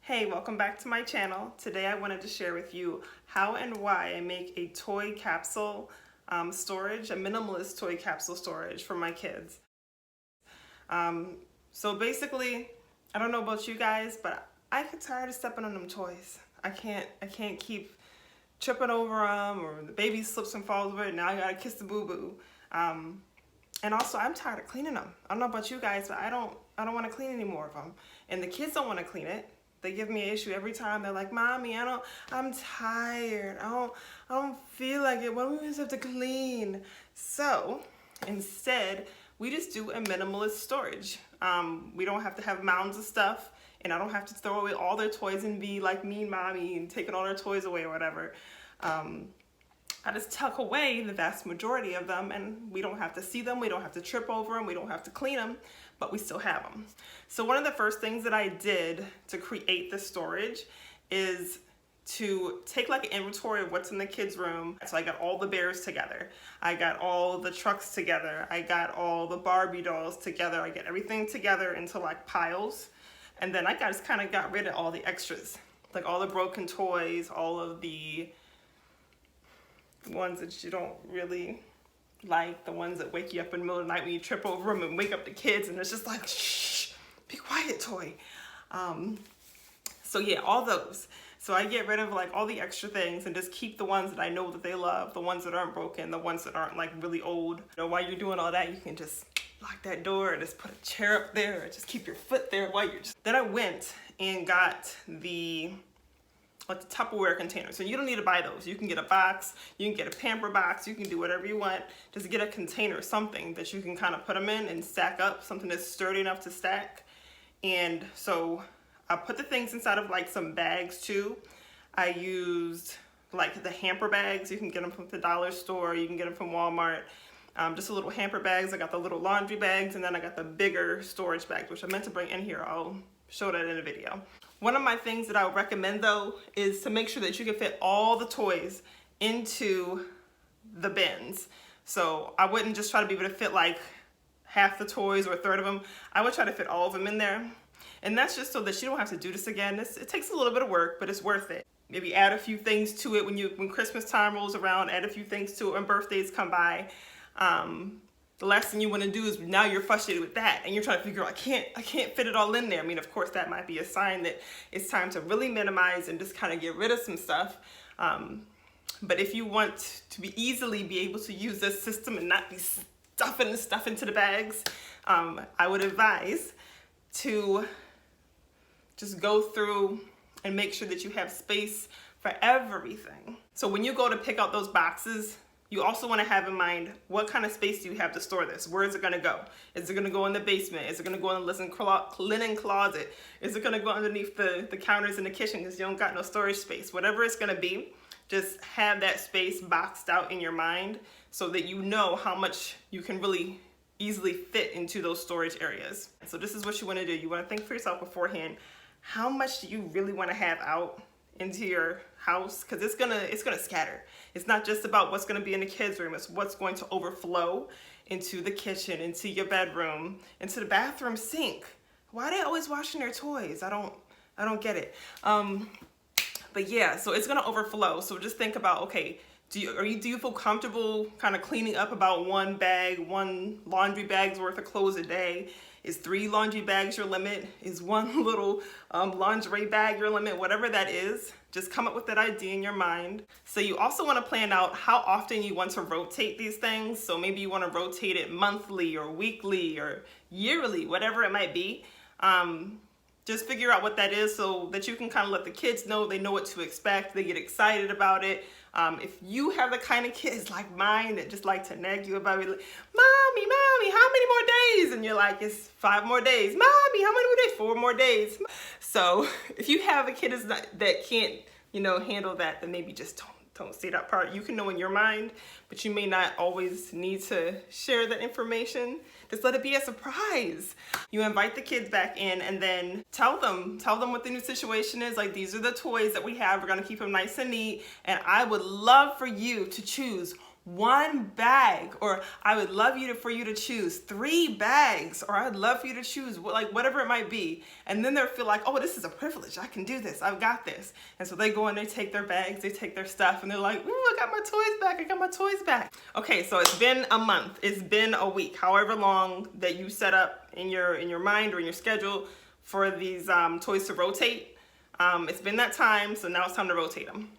Hey, welcome back to my channel. Today I wanted to share with you how and why I make a toy capsule storage, a minimalist toy capsule storage for my kids. So basically, I don't know about you guys, but I get tired of stepping on them toys. I can't keep tripping over them, or the baby slips and falls over it. Now I gotta kiss the boo-boo. And also, I'm tired of cleaning them. I don't know about you guys, but I don't want to clean any more of them. And the kids don't want to clean it. They give me an issue every time. They're like, "Mommy, I'm tired. I don't feel like it. Why do we always have to clean?" So instead, we just do a minimalist storage. We don't have to have mounds of stuff, and I don't have to throw away all their toys and be like mean mommy and taking all their toys away or whatever. I just tuck away the vast majority of them, and we don't have to see them, we don't have to trip over them, we don't have to clean them, but we still have them. So one of the first things that I did to create the storage is to take like an inventory of what's in the kids' room. So I got all the bears together, I got all the trucks together, I got all the Barbie dolls together, I get everything together into like piles, and then I just kind of got rid of all the extras, like all the broken toys, all of the ones that you don't really like, the ones that wake you up in the middle of the night when you trip over them and wake up the kids and it's just like, shh, be quiet, toy. So yeah, all those. So I get rid of like all the extra things and just keep the ones that I know that they love, the ones that aren't broken, the ones that aren't like really old. You know, while you're doing all that, you can just lock that door and just put a chair up there or just keep your foot there while you're just... Then I went and got the Tupperware container. So you don't need to buy those. You can get a box, you can get a pamper box, you can do whatever you want. Just get a container, something that you can kind of put them in and stack up, something that's sturdy enough to stack. And so I put the things inside of like some bags too. I used like the hamper bags. You can get them from the dollar store, you can get them from Walmart. Just the little hamper bags. I got the little laundry bags, and then I got the bigger storage bags, which I meant to bring in here. I'll show that in a video. One of my things that I would recommend though is to make sure that you can fit all the toys into the bins. So I wouldn't just try to be able to fit like half the toys or a third of them. I would try to fit all of them in there. And that's just so that you don't have to do this again. It takes a little bit of work, but it's worth it. Maybe add a few things to it when Christmas time rolls around, add a few things to it when birthdays come by. The last thing you want to do is now you're frustrated with that and you're trying to figure out, I can't fit it all in there. I mean, of course, that might be a sign that it's time to really minimize and just kind of get rid of some stuff. But if you want to easily be able to use this system and not be stuffing the stuff into the bags, I would advise to just go through and make sure that you have space for everything. So when you go to pick out those boxes, you also want to have in mind, what kind of space do you have to store this? Where is it going to go? Is it going to go in the basement? Is it going to go in the linen closet? Is it going to go underneath the counters in the kitchen because you don't got no storage space? Whatever it's going to be, just have that space boxed out in your mind so that you know how much you can really easily fit into those storage areas. So this is what you want to do. You want to think for yourself beforehand, how much do you really want to have out into your house? Because it's gonna scatter. It's not just about what's going to be in the kids' room, it's what's going to overflow into the kitchen, into your bedroom, into the bathroom sink. Why are they always washing their toys? I don't get it. But yeah, so it's going to overflow. So just think about, okay, do you feel comfortable kind of cleaning up about one laundry bag's worth of clothes a day? Is 3 laundry bags your limit? Is one little lingerie bag your limit? Whatever that is, just come up with that idea in your mind. So you also want to plan out how often you want to rotate these things. So maybe you want to rotate it monthly or weekly or yearly, whatever it might be. Just figure out what that is so that you can kind of let the kids know, they know what to expect, they get excited about it. If you have the kind of kids like mine that just like to nag you about it, like, Mommy, how many more days? And you're like, it's 5 more days. Mommy, how many more days? 4 more days. So if you have a kid that can't, handle that, then maybe just don't say that part. You can know in your mind, but you may not always need to share that information. Just let it be a surprise. You invite the kids back in and then tell them what the new situation is. Like, these are the toys that we have. We're gonna keep them nice and neat. And I would love for you to choose 1 bag, or I would love for you to choose 3 bags, or I'd love for you to choose like whatever it might be. And then they'll feel like, oh, this is a privilege. I can do this. I've got this. And so they go and they take their bags, they take their stuff, and they're like, ooh, I got my toys back. I got my toys back. Okay, so it's been a month. It's been a week, however long that you set up in your mind or in your schedule for these toys to rotate. It's been that time, so now it's time to rotate them.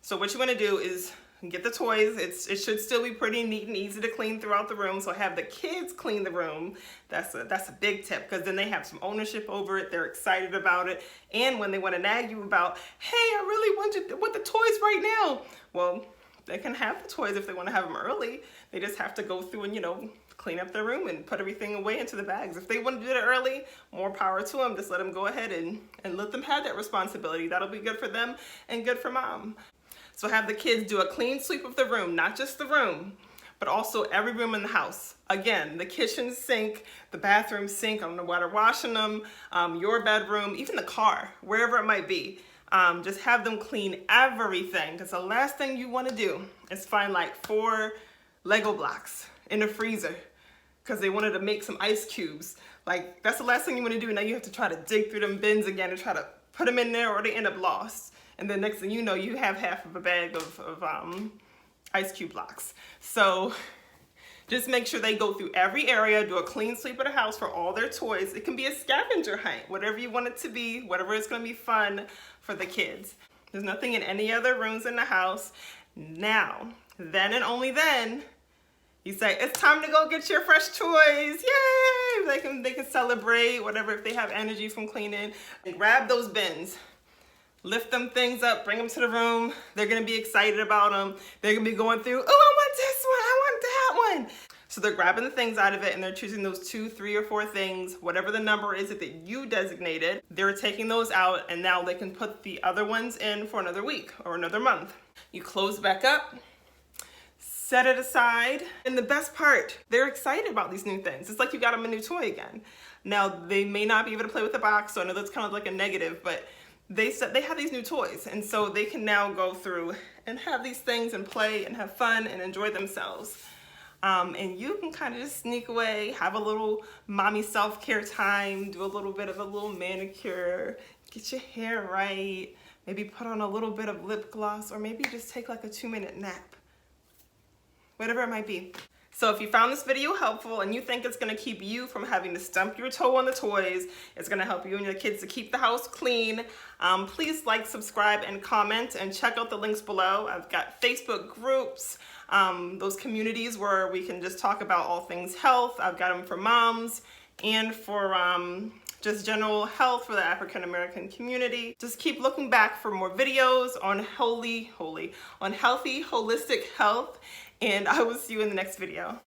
So what you want to do is get the toys. It should still be pretty neat and easy to clean throughout the room. So have the kids clean the room. That's a big tip, because then they have some ownership over it. They're excited about it. And when they want to nag you about, hey, I really want the toys right now. Well, they can have the toys if they want to have them early. They just have to go through and, clean up their room and put everything away into the bags. If they want to do it early, more power to them. Just let them go ahead and let them have that responsibility. That'll be good for them and good for mom. So have the kids do a clean sweep of the room, not just the room, but also every room in the house. Again, the kitchen sink, the bathroom sink, I don't know why they're washing them, your bedroom, even the car, wherever it might be. Just have them clean everything, because the last thing you want to do is find like 4 Lego blocks in the freezer because they wanted to make some ice cubes. Like, that's the last thing you want to do. Now you have to try to dig through them bins again and try to put them in there, or they end up lost. And then next thing you know, you have half of a bag of ice cube blocks. So just make sure they go through every area, do a clean sweep of the house for all their toys. It can be a scavenger hunt, whatever you want it to be, whatever is going to be fun for the kids. There's nothing in any other rooms in the house. Now, then and only then, you say, it's time to go get your fresh toys. Yay! They can celebrate, whatever, if they have energy from cleaning. And grab those bins. Lift them things up, bring them to the room. They're gonna be excited about them. They're gonna be going through, oh, I want this one, I want that one. So they're grabbing the things out of it and they're choosing those 2, 3, or 4 things, whatever the number is that you designated. They're taking those out, and now they can put the other ones in for another week or another month. You close back up, set it aside. And the best part, they're excited about these new things. It's like you got them a new toy again. Now, they may not be able to play with the box, so I know that's kind of like a negative, but they have these new toys, and so they can now go through and have these things and play and have fun and enjoy themselves. And you can kind of just sneak away, have a little mommy self-care time, do a little bit of a little manicure, get your hair right, maybe put on a little bit of lip gloss, or maybe just take like a 2-minute nap. Whatever it might be. So if you found this video helpful and you think it's gonna keep you from having to stump your toe on the toys, it's gonna help you and your kids to keep the house clean, please like, subscribe, and comment, and check out the links below. I've got Facebook groups, those communities where we can just talk about all things health. I've got them for moms and for just general health for the African American community. Just keep looking back for more videos on healthy, holistic health, and I will see you in the next video.